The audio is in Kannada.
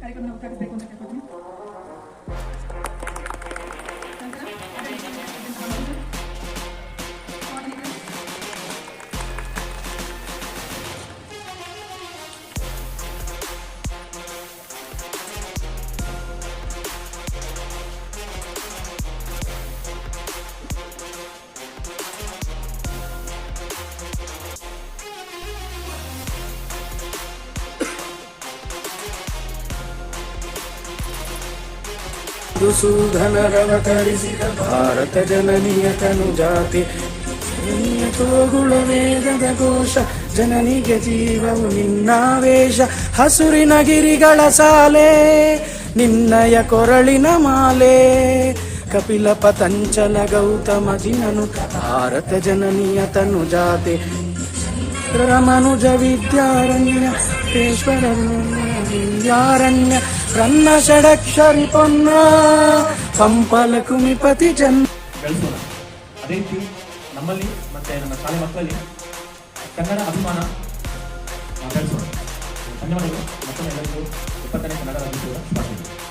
ಕಾರ್ಯಕ್ರಮ ಉದ್ಘಾಟಿಸಬೇಕು ಅಂತ ಕೇಳ್ಕೊತೀನಿ. ಮಧುಸೂದನರವತರಿಸಿದ ಭಾರತ ಜನನಿಯ ತನುಜಾತಿ ಗೋಗುಳ ವೇದದ ಘೋಷ ಜನನಿಗೆ ಜೀವವು ನಿನ್ನಾವೇಶ ಹಸುರಿನ ಗಿರಿಗಳ ಸಾಲೆ ನಿನ್ನಯ ಕೊರಳಿನ ಮಾಲೆ ಕಪಿಲ ಪತಂಚಲ ಗೌತಮ ಜಿನನು ಭಾರತ ಜನನಿಯ ತನುಜಾತೆ ಮನುಜ ವಿದ್ಯಾರಣ್ಯ ವಿದ್ಯಾರಣ್ಯ ರನ್ನ ಷಡಕ್ಷರಿ ಪೊನ್ನ ಪಂಪಲ ಕುಮಿಪತಿ ಜನ್ ಬೆಳೆಸೋಣ. ಅದೇ ರೀತಿ ನಮ್ಮಲ್ಲಿ ಮತ್ತೆ ನಮ್ಮ ಶಾಲೆ ಮಕ್ಕಳಲ್ಲಿ ಕನ್ನಡ ಅಭಿಮಾನ ಬೆಳೆಸೋಣ. ಧನ್ಯವಾದಗಳು. ಮತ್ತೊಮ್ಮೆ ಎಲ್ಲರಿಗೂ 20ನೇ ಕನ್ನಡ ರಾಜ್ಯೋತ್ಸವದ ಶುಭಾಶಯಗಳು.